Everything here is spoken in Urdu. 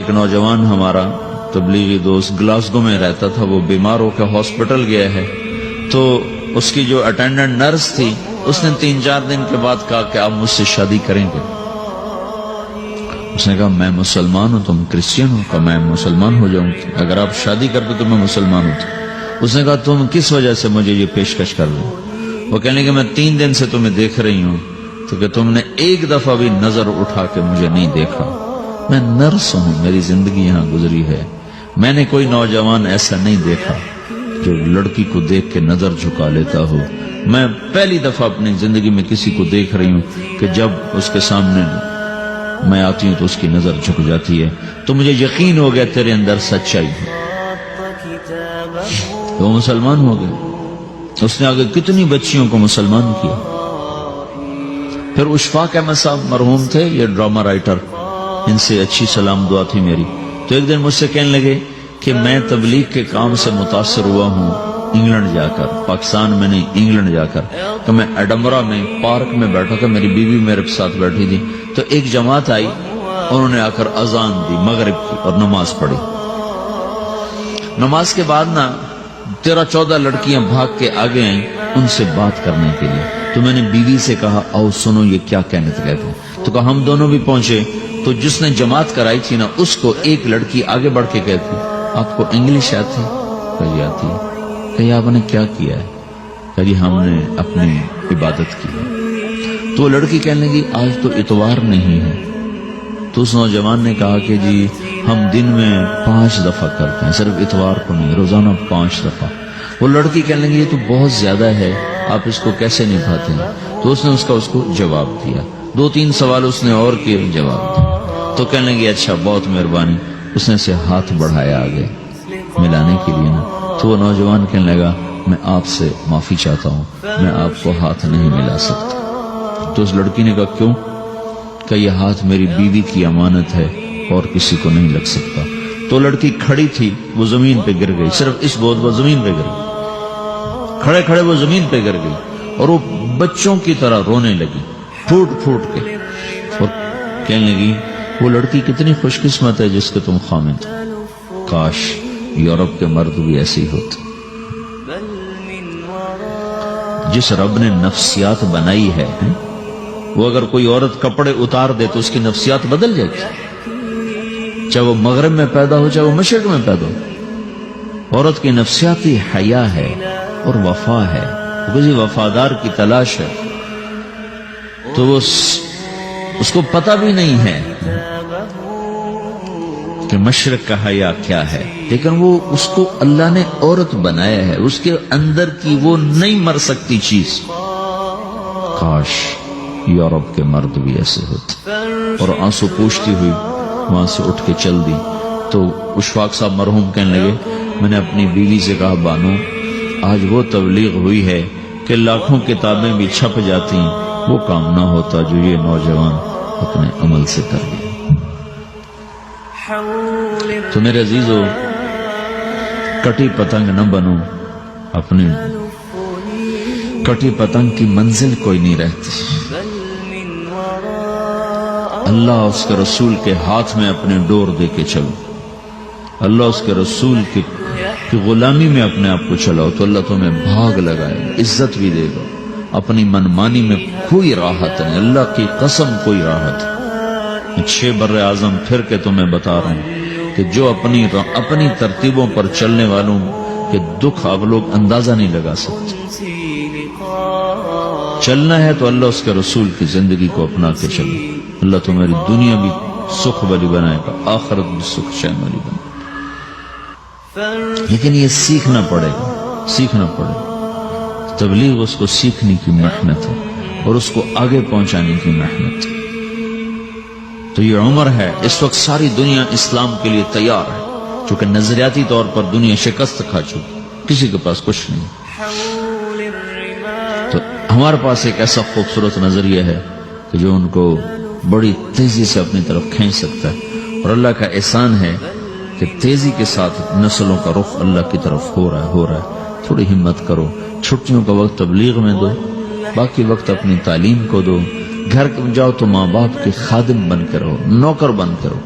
ایک نوجوان ہمارا تبلیغی دوست گلاسگو میں رہتا تھا، وہ بیمار ہو کے ہاسپٹل گیا ہے، تو اس کی جو اٹینڈنٹ نرس تھی اس نے 3-4 دن کے بعد کہا کہ آپ مجھ سے شادی کریں گے؟ اس نے کہا میں مسلمان ہوں، تم کرسچن ہو؟ کہا میں مسلمان ہو جاؤں، اگر آپ شادی کر دو تو میں مسلمان ہوں۔ اس نے کہا تم کس وجہ سے مجھے یہ پیشکش کر دو؟ وہ کہنے کہ میں 3 دن سے تمہیں دیکھ رہی ہوں تو کہ تم نے ایک دفعہ بھی نظر اٹھا کے مجھے نہیں دیکھا، میں نرس ہوں، میری زندگی یہاں گزری ہے، میں نے کوئی نوجوان ایسا نہیں دیکھا جو لڑکی کو دیکھ کے نظر جھکا لیتا ہو، میں پہلی دفعہ اپنی زندگی میں کسی کو دیکھ رہی ہوں کہ جب اس کے سامنے میں آتی ہوں تو اس کی نظر جھک جاتی ہے، تو مجھے یقین ہو گیا تیرے اندر سچائی ہے۔ تو مسلمان ہو گئے۔ اس نے آگے کتنی بچیوں کو مسلمان کیا۔ پھر اشفاق احمد صاحب مرحوم تھے، یہ ڈرامہ رائٹر، ان سے اچھی سلام دعا تھی میری، تو ایک دن مجھ سے کہنے لگے کہ میں تبلیغ کے کام سے متاثر ہوا ہوں انگلینڈ جا کر، پاکستان میں نہیں، انگلینڈ جا کر۔ تو میں ایڈنبرا میں پارک میں بیٹھا تھا، میری بیوی میرے ساتھ بیٹھی تھی، تو ایک جماعت آئی، انہوں نے آ کر اذان دی مغرب کی اور نماز پڑھی۔ نماز کے بعد 13-14 لڑکیاں بھاگ کے آگے آئیں ان سے بات کرنے کے لیے، تو میں نے بیوی سے کہا آؤ سنو یہ کیا کہنے کہتے ہیں، تو کہا ہم دونوں بھی پہنچے، تو جس نے جماعت کرائی تھی اس کو ایک لڑکی آگے بڑھ کے کہتی آپ کو انگلش آتی؟ کہی آتی ہے۔ کہی آپ نے کیا کیا ہے؟ کہی ہم نے اپنی عبادت کی۔ تو لڑکی کہنے لگی آج تو اتوار نہیں ہے، تو اس نوجوان نے کہا کہ جی ہم دن میں 5 دفعہ کرتے ہیں، صرف اتوار کو نہیں، روزانہ 5 دفعہ۔ وہ لڑکی کہنے لگی یہ تو بہت زیادہ ہے، آپ اس کو کیسے نبھاتے ہیں؟ تو اس نے اس کو جواب دیا، 2-3 سوال اس نے اور کیے، جواب دیا۔ تو کہنے لگی اچھا بہت مہربانی، اس نے سے ہاتھ بڑھایا آگے ملانے کے لیے تو وہ نوجوان کہنے لگا میں آپ سے معافی چاہتا ہوں، میں آپ کو ہاتھ نہیں ملا سکتا۔ تو اس لڑکی نے کہا کیوں؟ کہ یہ ہاتھ میری بیوی کی امانت ہے اور کسی کو نہیں لگ سکتا۔ تو لڑکی کھڑی تھی، وہ زمین پہ گر گئی، صرف اس بہت وہ زمین پہ گر گئی، کھڑے کھڑے وہ زمین پہ گر گئی اور وہ بچوں کی طرح رونے لگی پھوٹ پھوٹ کے، اور کہنے لگی وہ لڑکی کتنی خوش قسمت ہے جس کے تم خامد، کاش یورپ کے مرد بھی ایسے ہی ہوتے۔ جس رب نے نفسیات بنائی ہے وہ اگر کوئی عورت کپڑے اتار دے تو اس کی نفسیات بدل جاتی، چاہے وہ مغرب میں پیدا ہو چاہے وہ مشرق میں پیدا ہو۔ عورت کی نفسیاتی حیا ہے اور وفا ہے، وہ کسی وفادار کی تلاش ہے، تو وہ اس کو پتہ بھی نہیں ہے کہ مشرق کا حیا کیا ہے، لیکن وہ اس کو اللہ نے عورت بنایا ہے، اس کے اندر کی وہ نہیں مر سکتی چیز۔ کاش یورپ کے مرد بھی ایسے ہوتے۔ اور آنسو پوچھتی ہوئی وہاں سے اٹھ کے چل دی۔ تو اشفاق صاحب مرحوم کہنے لگے میں نے اپنی بیوی سے کہا بانو آج وہ تبلیغ ہوئی ہے کہ لاکھوں کتابیں بھی چھپ جاتی، وہ کام نہ ہوتا جو یہ نوجوان اپنے عمل سے کر لیا۔ تو میرے عزیزو کٹی پتنگ نہ بنو، اپنی کٹی پتنگ کی منزل کوئی نہیں رہتی۔ اللہ اس کے رسول کے ہاتھ میں اپنے ڈور دے کے چلو، اللہ اس کے رسول کی غلامی میں اپنے آپ کو چلاؤ تو اللہ تمہیں بھاگ لگائے گا، عزت بھی دے گا۔ اپنی منمانی میں کوئی راحت نہیں، اللہ کی قسم کوئی راحت نہیں۔ 6 بر اعظم پھر کے تمہیں بتا رہا ہوں کہ جو اپنی ترتیبوں پر چلنے والوں کے دکھ آپ لوگ اندازہ نہیں لگا سکتے۔ چلنا ہے تو اللہ اس کے رسول کی زندگی کو اپنا کے چلو، اللہ تمہاری دنیا بھی سکھ والی بنائے گا، آخرت بھی سکھ چین والی بنائے گا۔ لیکن یہ سیکھنا پڑے گا، سیکھنا پڑے گا۔ تبلیغ اس کو سیکھنے کی محنت ہے اور اس کو آگے پہنچانے کی محنت ہے۔ تو یہ عمر ہے، اس وقت ساری دنیا اسلام کے لیے تیار ہے، چونکہ نظریاتی طور پر دنیا شکست کھا چکی، کسی کے پاس کچھ نہیں۔ تو ہمارے پاس ایک ایسا خوبصورت نظریہ ہے کہ جو ان کو بڑی تیزی سے اپنی طرف کھینچ سکتا ہے، اور اللہ کا احسان ہے کہ تیزی کے ساتھ نسلوں کا رخ اللہ کی طرف ہو رہا ہے۔ تھوڑی ہمت کرو، چھٹیوں کا وقت تبلیغ میں دو، باقی وقت اپنی تعلیم کو دو، گھر جاؤ تو ماں باپ کے خادم بن کے رہو، نوکر بن کے رہو۔